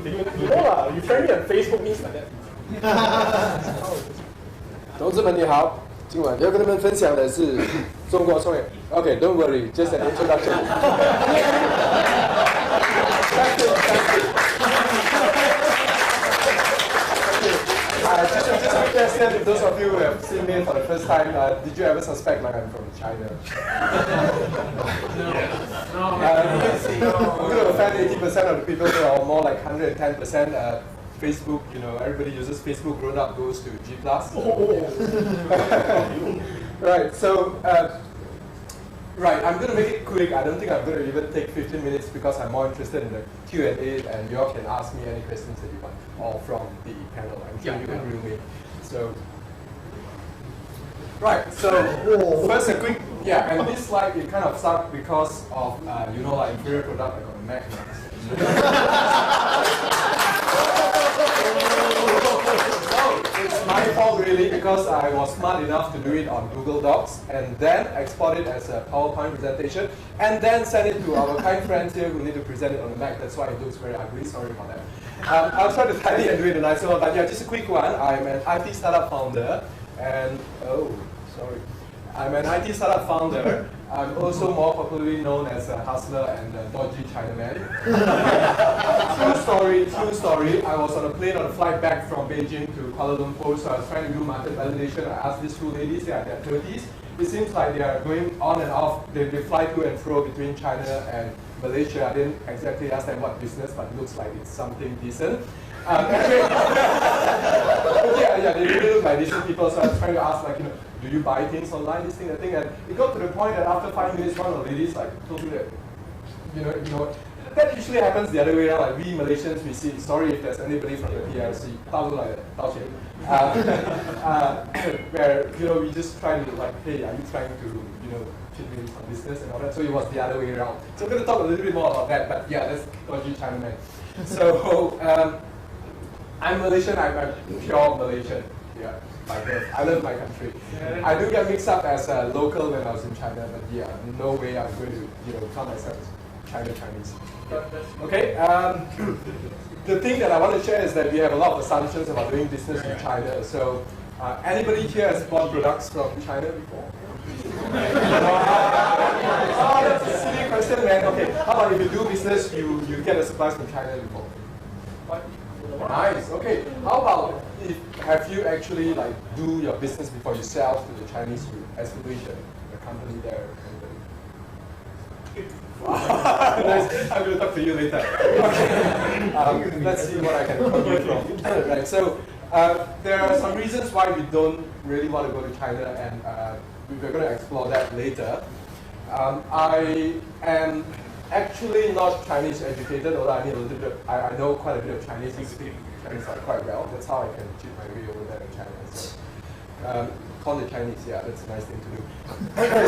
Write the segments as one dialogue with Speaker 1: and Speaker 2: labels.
Speaker 1: You know lah, you friend me on Facebook means like that.
Speaker 2: 同志们你好，今晚要跟他们分享的是中国创业。Okay, don't worry, just an introduction. Just a quick question to those of you who have seen me for the first time. Did you ever suspect like I'm from China?
Speaker 1: No.
Speaker 2: I'm going to offend 80% of the people who are more like 110%. Facebook, you know, everybody uses Facebook. Grown up goes to G+. Right. So, right. I'm going to make it quick. I don't think I'm going to even take 15 minutes because I'm more interested in the Q&A, and you all can ask me any questions that you want, all from the panel. I'm sure you can grill me. So, right. So, first a quick, and this slide it kind of sucked because of you know, like inferior product like on the Mac. It's my fault really because I was smart enough to do it on Google Docs and then export it as a PowerPoint presentation and then send it to our kind friends here who need to present it on the Mac. That's why it looks very ugly. Sorry about that. I'll try to tidy and do it a nicer one. But yeah, just a quick one. I'm an IT startup founder and I'm an IT startup founder. I'm also more popularly known as a hustler and a dodgy Chinaman. True story. I was on a plane on a flight back from Beijing to Kuala Lumpur, so I was trying to do market validation. I asked these two ladies, they are in their 30s. It seems like they are going on and off. They fly to and fro between China and Malaysia. I didn't exactly ask them what business, but it looks like it's something decent. They really look like decent people, so I was trying to ask, like, you know, do you buy things online, this thing, that thing, and it got to the point that after 5 minutes, one of the ladies like told me that, you know, that usually happens the other way around. Like we Malaysians, we see, sorry if there's anybody from the PRC, where, you know, we just try to like, hey, are you trying to, you know, cheat me some business and all that? So it was the other way around. So I'm going to talk a little bit more about that, but yeah, that's dodgy Chinaman. So I'm Malaysian, I'm pure Malaysian. Yeah, by birth. I love my country. I do get mixed up as a local when I was in China, but yeah, no way I'm going to, you know, call myself Chinese. Okay. The thing that I want to share is that we have a lot of assumptions about doing business in China. So, anybody here has bought products from China before? Oh, that's a silly question, man. Okay, how about if you do business, you get the supplies from China before? What? Nice. Okay. How about have you actually like do your business before you sell to the Chinese? You establish a company there. Nice. I'm going to talk to you later. Okay. Let's see what I can conclude from. Right. So there are some reasons why we don't really want to go to China, and we're going to explore that later. I am actually not Chinese educated, although I need a little bit. I know quite a bit of Chinese. I speak Chinese quite well. That's how I can cheat my way over there in China. So, call it Chinese, yeah, that's a nice thing to do.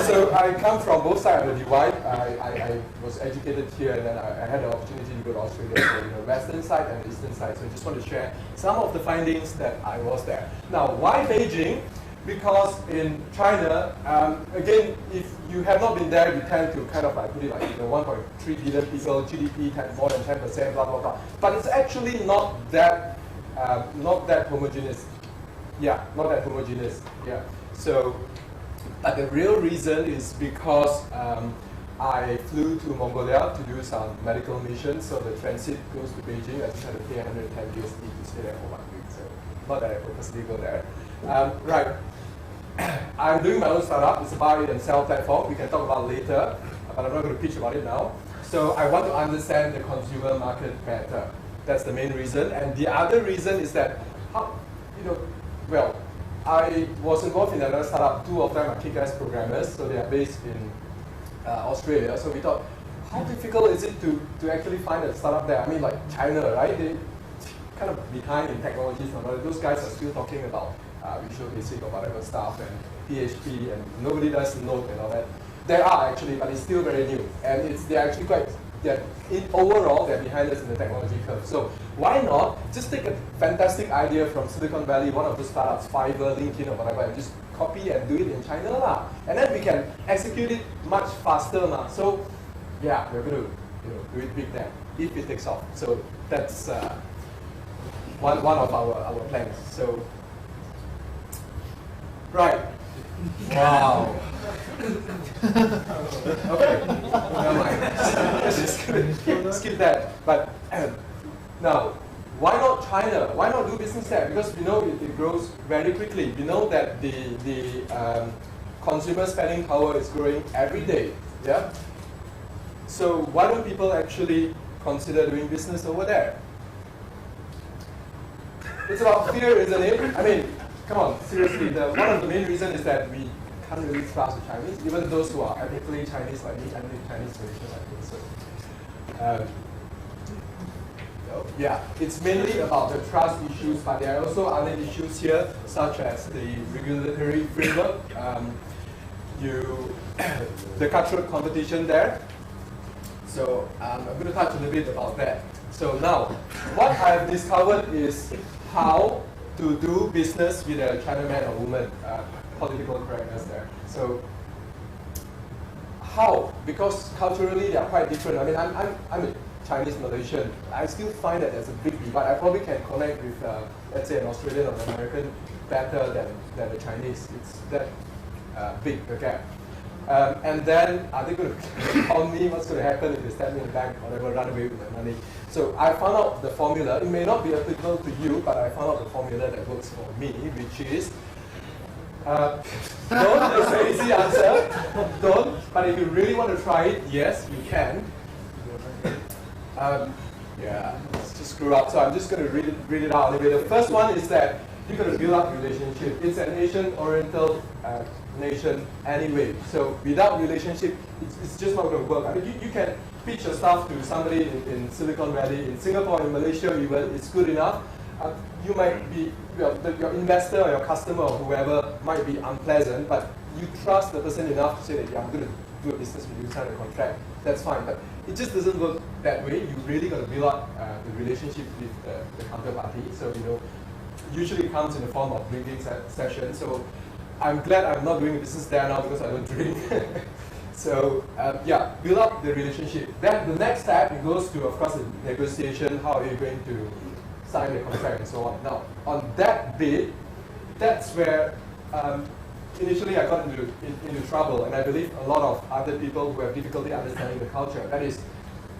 Speaker 2: So I come from both sides of the divide. I was educated here, and then I had the opportunity to go to Australia, so, you know, western side and the eastern side. So I just want to share some of the findings that I was there. Now, why Beijing? Because in China, again, if you have not been there, you tend to kind of like put it like, you know, 1.3 billion people, GDP more than 10%, blah blah blah. But it's actually not that homogeneous. Yeah, not that homogeneous. Yeah. So, but the real reason is because I flew to Mongolia to do some medical mission. So the transit goes to Beijing. I just had to pay 110 USD to stay there for 1 week. So not that I purposely go there. Right. I'm doing my own startup. It's a buy and sell platform. We can talk about it later, but I'm not going to pitch about it now. So I want to understand the consumer market better. That's the main reason. And the other reason is that, I was involved in another startup. Two of them are kick-ass programmers, so they are based in Australia. So we thought, how difficult is it to actually find a startup there? I mean, like China, right? They kind of behind in technologies. Those guys are still talking about Visual Basic or whatever stuff and PHP, and nobody does Node and all that. There are actually, but it's still very new, and they're actually quite. Overall, they're behind us in the technology curve. So why not just take a fantastic idea from Silicon Valley, one of the startups, Fiverr, LinkedIn, or whatever, and just copy and do it in China lah. And then we can execute it much faster lah. So yeah, we're going to do it big then if it takes off. So that's one of our plans. So, right. Wow. Okay. Never mind. Let's just skip that. But now, why not China? Why not do business there? Because we know it grows very quickly. We know that the consumer spending power is growing every day. Yeah. So why don't people actually consider doing business over there? It's about fear, isn't it? I mean, come on, seriously. One of the main reasons is that we can't really trust the Chinese, even those who are ethnically Chinese like me, ethnically Chinese Malaysian like me. So, yeah, it's mainly about the trust issues, but there are also other issues here, such as the regulatory framework, the cutthroat competition there. So I'm going to touch a little bit about that. So now, what I've discovered is how to do business with a China man or woman, political correctness there. So how? Because culturally they are quite different. I mean, I'm a Chinese Malaysian. I still find that there's a big divide. I probably can connect with, let's say, an Australian or an American better than the Chinese. It's that big, the gap. And then are they going to call me? What's going to happen if they stab me in the back or whatever, run away with the money? So I found out the formula. It may not be applicable to you, but I found out the formula that works for me, which is don't. It's an easy answer. Don't. But if you really want to try it, yes, you can. Yeah, it's just screw up. So I'm just going to read it out. Anyway, the first one is that you're going to build up relationship. It's an Asian Oriental nation anyway. So without relationship, it's just not going to work. I mean, you can pitch your stuff to somebody in Silicon Valley, in Singapore, in Malaysia even, it's good enough. You might be, your investor or your customer or whoever might be unpleasant, but you trust the person enough to say that, yeah, I'm going to do a business with you, sign a contract. That's fine. But it just doesn't work that way. You really got to build up the relationship with the counterparty. So, usually it comes in the form of drinking sessions. So I'm glad I'm not doing business there now because I don't drink. So yeah, build up the relationship. Then the next step, it goes to, of course, the negotiation. How are you going to sign the contract and so on. Now, on that bit, that's where initially I got into trouble, and I believe a lot of other people who have difficulty understanding the culture. That is,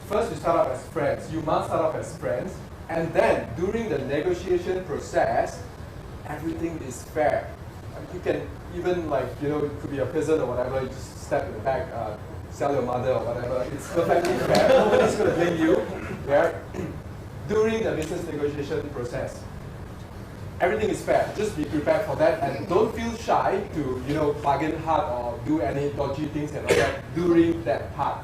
Speaker 2: first you start out as friends. You must start off as friends, and then during the negotiation process, everything is fair. You can even, it could be a prison or whatever, you just step in the back, sell your mother or whatever. It's perfectly fair. Nobody's going to blame you. Right? During the business negotiation process, everything is fair. Just be prepared for that, and don't feel shy to bargain hard or do any dodgy things and all that during that part.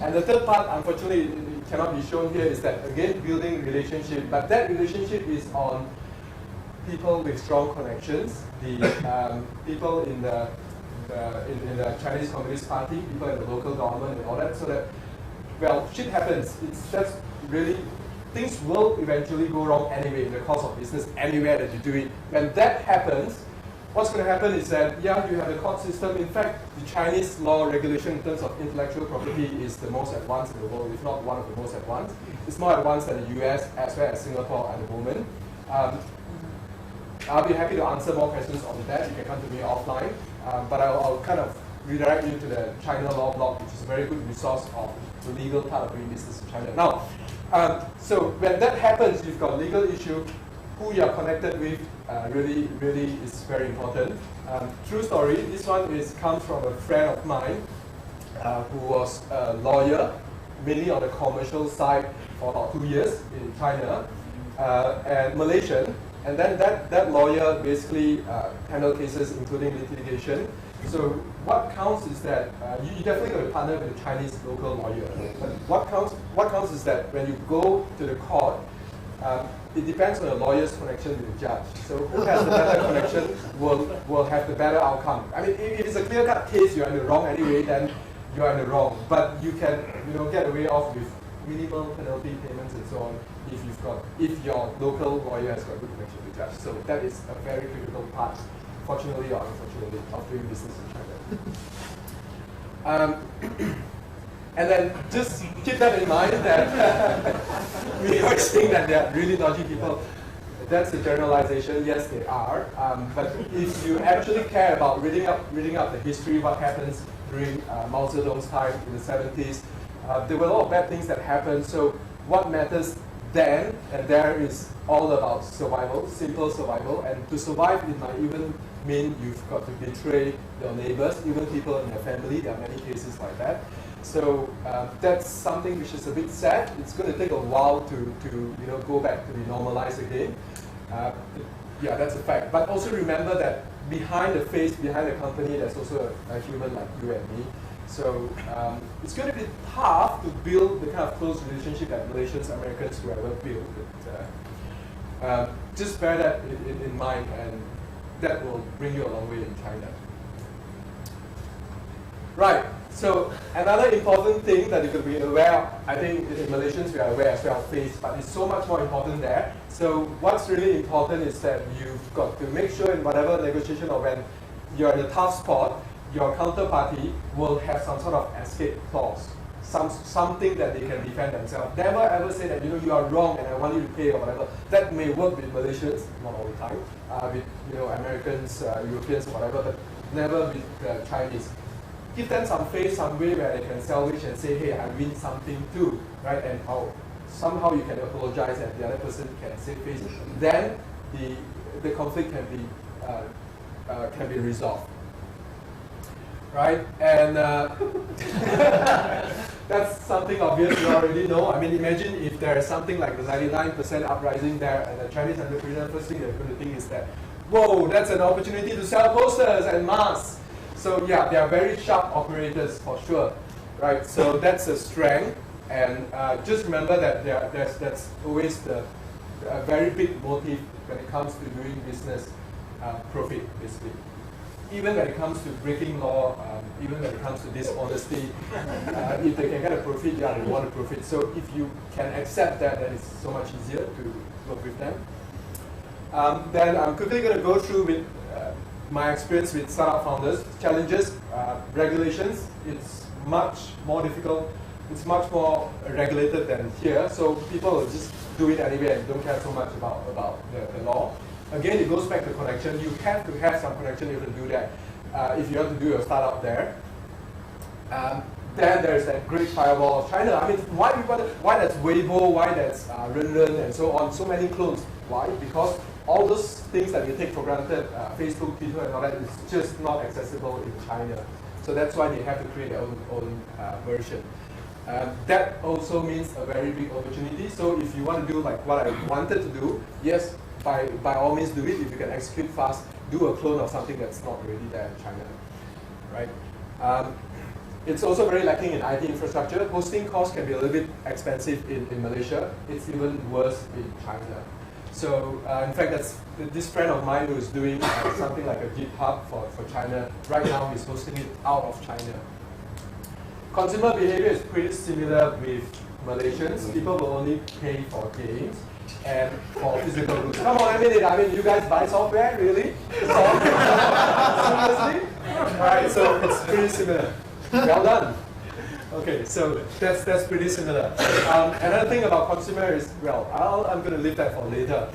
Speaker 2: And the third part, unfortunately, it cannot be shown here, is that again building relationship, but that relationship is on people with strong connections, the people in the Chinese Communist Party, people in the local government and all that, so that, well, shit happens. That's really, things will eventually go wrong anyway in the course of business anywhere that you do it. When that happens, what's going to happen is that, yeah, you have the court system. In fact, the Chinese law regulation in terms of intellectual property is the most advanced in the world, if not one of the most advanced. It's more advanced than the US as well as Singapore at the moment. I'll be happy to answer more questions on that. You can come to me offline. But I'll kind of redirect you to the China Law blog, which is a very good resource of the legal part of doing business in China. Now, so when that happens, you've got legal issue. Who you are connected with really is very important. True story. This one comes from a friend of mine who was a lawyer, mainly on the commercial side for about 2 years in China, and Malaysian. And then that lawyer basically handled cases including litigation. So what counts is that you definitely got to partner with a Chinese local lawyer. But what counts is that when you go to the court, it depends on the lawyer's connection with the judge. So who has the better connection will have the better outcome. I mean, if it's a clear-cut case, you're in the wrong anyway, then you're in the wrong. But you can get away off with minimal penalty payments and so on if your local lawyer has got a good connection with the judge. So that is a very critical part, fortunately or unfortunately, of doing business in China. And then just keep that in mind that we always think that they are really dodgy people. That's a generalization. Yes, they are. But if you actually care about reading up the history, what happens during Mao Zedong's time in the 70s, there were a lot of bad things that happened. So what matters then and there is all about survival, simple survival. And to survive, it might even mean you've got to betray your neighbors, even people in your family. There are many cases like that. So that's something which is a bit sad. It's going to take a while to go back to be normalized again. Yeah, that's a fact. But also remember that behind the face, behind the company, there's also a human like you and me. So it's going to be tough to build the kind of close relationship that Malaysians, Americans, whoever build. But, just bear that in mind, and that will bring you a long way in China. Right. So another important thing that you could be aware of, I think in Malaysians we are aware as well of face, but it's so much more important there. So what's really important is that you've got to make sure in whatever negotiation or when you're in a tough spot, your counterparty will have some sort of escape clause, something that they can defend themselves. Never ever say that you are wrong and I want you to pay or whatever. That may work with Malaysians, not all the time, with Americans, Europeans, or whatever, but never with Chinese. Give them some face, some way where they can salvage and say, hey, I win something too, right? And somehow you can apologize and the other person can save face. Then the conflict can be resolved, right? And that's something obvious you already know. I mean, imagine if there is something like the 99% uprising there, and the Chinese entrepreneur, first thing they're going to think is that, whoa, that's an opportunity to sell posters and masks. So yeah, they are very sharp operators for sure, right? So that's a strength, and just remember that that's always a very big motive when it comes to doing business, profit basically. Even when it comes to breaking law, even when it comes to dishonesty, if they can get a profit, yeah, they want a profit. So if you can accept that, then it's so much easier to work with them. Then I'm quickly going to go through with my experience with startup founders. Challenges, regulations, it's much more difficult. It's much more regulated than here. So people will just do it anyway and don't care so much about the law. Again, it goes back to connection. You have to have some connection if you do that. If you want to do your startup there. Then there's that great firewall of China. I mean, why that's Weibo, why that's Renren, and so on, so many clones. Why? Because all those things that we take for granted, Facebook, Twitter, and all that, is just not accessible in China. So that's why they have to create their own version. That also means a very big opportunity. So if you want to do like what I wanted to do, yes, by all means do it. If you can execute fast, do a clone of something that's not already there in China, right? It's also very lacking in IT infrastructure. Hosting costs can be a little bit expensive in Malaysia. It's even worse in China. So in fact, that's this friend of mine who is doing something like a GitHub for China. Right now, he's hosting it out of China. Consumer behavior is pretty similar with Malaysians. People will only pay for games and for physical goods. Come on, I mean, you guys buy software, really? Seriously? Alright, so it's pretty similar. Well done. Okay, so that's pretty similar. Another thing about consumer is, well, I'm going to leave that for later.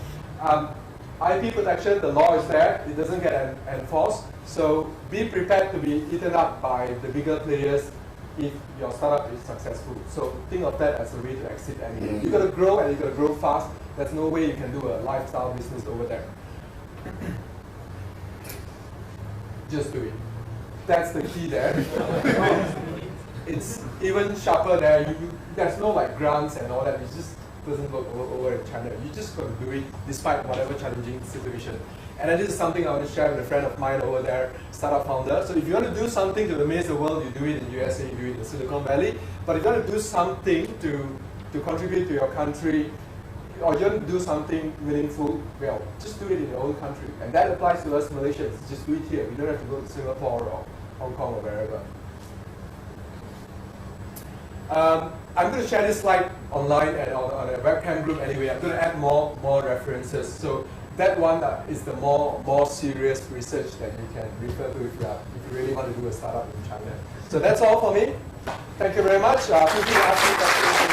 Speaker 2: IP protection, the law is there, it doesn't get enforced, so be prepared to be eaten up by the bigger players if your startup is successful. So think of that as a way to exit anyway. You've got to grow and you've got to grow fast. There's no way you can do a lifestyle business over there. Just do it. That's the key there. It's even sharper there. There's no like grants and all that. It just doesn't work over in China. You just got to do it despite whatever challenging situation. And this is something I want to share with a friend of mine over there, startup founder. So if you want to do something to amaze the world, you do it in the USA, you do it in Silicon Valley. But if you want to do something to contribute to your country, or you want to do something meaningful, well, just do it in your own country. And that applies to us Malaysians. Just do it here. We don't have to go to Singapore or Hong Kong or wherever. I'm going to share this slide online and on a webcam group anyway. I'm going to add more references. So that one is the more serious research that you can refer to if you really want to do a startup in China. So that's all for me. Thank you very much. Feel free to ask me questions.